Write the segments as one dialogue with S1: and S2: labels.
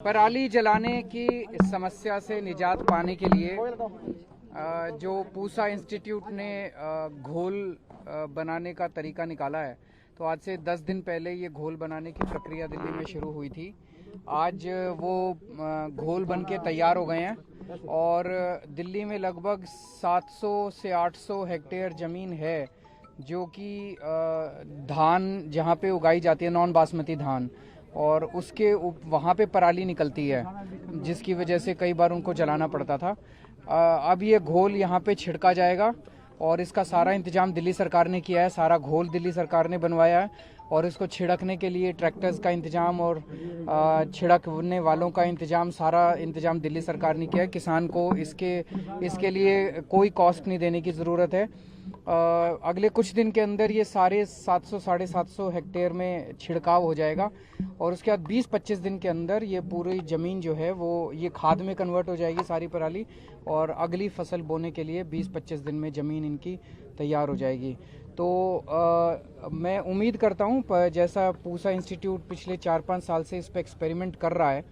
S1: पराली जलाने की समस्या से निजात पाने के लिए जो पूसा इंस्टीट्यूट ने घोल बनाने का तरीका निकाला है, तो आज से 10 दिन पहले ये घोल बनाने की प्रक्रिया दिल्ली में शुरू हुई थी। आज वो घोल बन के तैयार हो गए हैं और दिल्ली में लगभग 700 से 800 हेक्टेयर ज़मीन है जो कि धान जहाँ पे उगाई जाती है, नॉन बासमती धान, और उसके वहाँ पे पराली निकलती है, जिसकी वजह से कई बार उनको जलाना पड़ता था। अब ये घोल यहाँ पे छिड़का जाएगा और इसका सारा इंतजाम दिल्ली सरकार ने किया है। सारा घोल दिल्ली सरकार ने बनवाया है और इसको छिड़कने के लिए ट्रैक्टर्स का इंतजाम और छिड़कने वालों का इंतजाम, सारा इंतजाम दिल्ली सरकार ने किया है। किसान को इसके लिए कोई कॉस्ट नहीं देने की ज़रूरत है। अगले कुछ दिन के अंदर ये सारे 700 साढ़े 700 हेक्टेयर में छिड़काव हो जाएगा और उसके बाद 20-25 दिन के अंदर ये पूरी ज़मीन जो है वो ये खाद में कन्वर्ट हो जाएगी सारी पराली, और अगली फसल बोने के लिए 20-25 दिन में ज़मीन इनकी तैयार हो जाएगी। तो मैं उम्मीद करता हूँ, जैसा पूसा इंस्टीट्यूट पिछले 4-5 साल से इस पर एक्सपेरिमेंट कर रहा है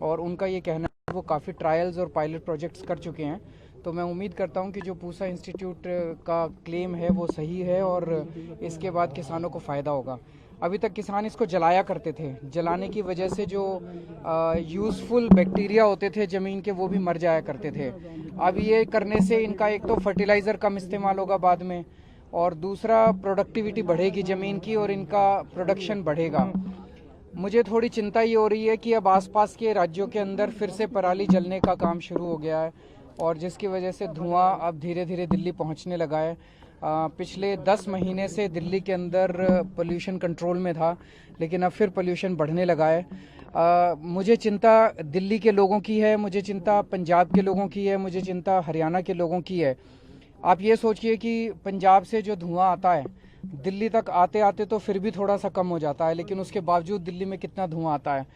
S1: और उनका ये कहना है वो काफ़ी ट्रायल्स और पायलट प्रोजेक्ट्स कर चुके हैं, तो मैं उम्मीद करता हूं कि जो पूसा इंस्टीट्यूट का क्लेम है वो सही है और इसके बाद किसानों को फ़ायदा होगा। अभी तक किसान इसको जलाया करते थे, जलाने की वजह से जो यूज़फुल बैक्टीरिया होते थे ज़मीन के वो भी मर जाया करते थे। अब ये करने से इनका एक तो फर्टिलाइज़र कम इस्तेमाल होगा बाद में, और दूसरा प्रोडक्टिविटी बढ़ेगी ज़मीन की और इनका प्रोडक्शन बढ़ेगा। मुझे थोड़ी चिंता ये हो रही है कि अब आसपास के राज्यों के अंदर फिर से पराली जलने का काम शुरू हो गया है और जिसकी वजह से धुआं अब धीरे धीरे दिल्ली पहुंचने लगा है। पिछले 10 महीने से दिल्ली के अंदर पोल्यूशन कंट्रोल में था, लेकिन अब फिर पोल्यूशन बढ़ने लगा है। मुझे चिंता दिल्ली के लोगों की है, मुझे चिंता पंजाब के लोगों की है, मुझे चिंता हरियाणा के लोगों की है। आप ये सोचिए कि पंजाब से जो धुआं आता है दिल्ली तक आते आते तो फिर भी थोड़ा सा कम हो जाता है, लेकिन उसके बावजूद दिल्ली में कितना धुआं आता है।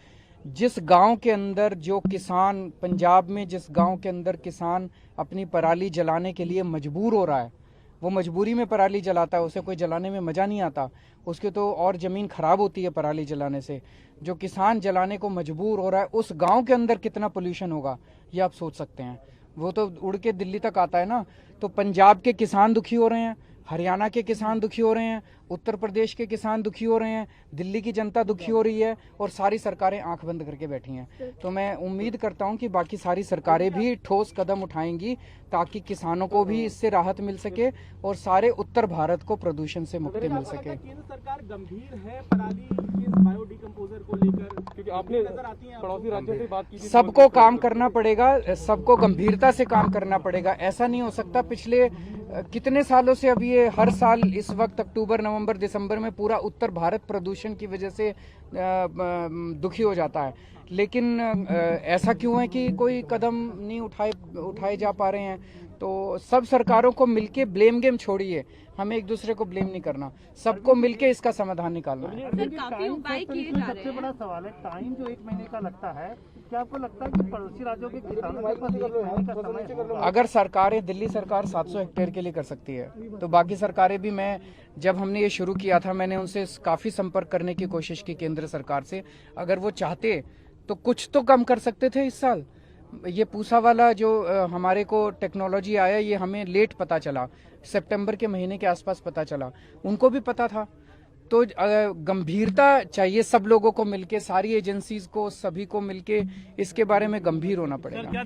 S1: जिस गांव के अंदर जो किसान, पंजाब में जिस गांव के अंदर किसान अपनी पराली जलाने के लिए मजबूर हो रहा है, वो मजबूरी में पराली जलाता है, उसे कोई जलाने में मज़ा नहीं आता, उसके तो और ज़मीन ख़राब होती है पराली जलाने से। जो किसान जलाने को मजबूर हो रहा है, उस गांव के अंदर कितना पोल्यूशन होगा ये आप सोच सकते हैं। वो तो उड़ के दिल्ली तक आता है ना। तो पंजाब के किसान दुखी हो रहे हैं, हरियाणा के किसान दुखी हो रहे हैं, उत्तर प्रदेश के किसान दुखी हो रहे हैं, दिल्ली की जनता दुखी हो रही है और सारी सरकारें आंख बंद करके बैठी हैं। तो मैं उम्मीद करता हूं कि बाकी सारी सरकारें भी ठोस कदम उठाएंगी ताकि किसानों को भी इससे राहत मिल सके और सारे उत्तर भारत को प्रदूषण से मुक्ति मिल सके।
S2: केंद्र सरकार गंभीर है पराली बायोडिकम्पोजर को लेकर, क्योंकि आपने पड़ोसी राज्यों से बात की थी।
S1: सबको काम करना पड़ेगा, सबको गंभीरता से काम करना पड़ेगा। ऐसा नहीं हो सकता, पिछले कितने सालों से अब ये हर साल इस वक्त अक्टूबर, नवंबर, दिसंबर में पूरा उत्तर भारत प्रदूषण की वजह से दुखी हो जाता है, लेकिन ऐसा क्यों है कि कोई कदम नहीं उठाए जा पा रहे हैं। तो सब सरकारों को मिलके ब्लेम गेम छोड़िए, हमें एक दूसरे को ब्लेम नहीं करना, सबको मिलके इसका समाधान निकालना है।
S3: काफी उपाय किए जा रहे हैं।
S2: सबसे बड़ा सवाल है टाइम जो 1 महीने का लगता है, क्या आपको लगता है कि पड़ोसी राज्यों के किसानों के पास 1 महीने का समय होगा?
S1: अगर सरकारें, दिल्ली सरकार 700 हेक्टेयर के लिए कर सकती है तो बाकी सरकारें भी, मैं जब हमने ये शुरू किया था मैंने उनसे काफ़ी संपर्क करने की कोशिश की केंद्र सरकार से। अगर वो चाहते तो कुछ तो कम कर सकते थे इस साल। ये पूसा वाला जो हमारे को टेक्नोलॉजी आया, ये हमें लेट पता चला, सितंबर के महीने के आसपास पता चला, उनको भी पता था। तो गंभीरता चाहिए सब लोगों को मिलके, सारी एजेंसीज को, सभी को मिलके इसके बारे में गंभीर होना पड़ेगा।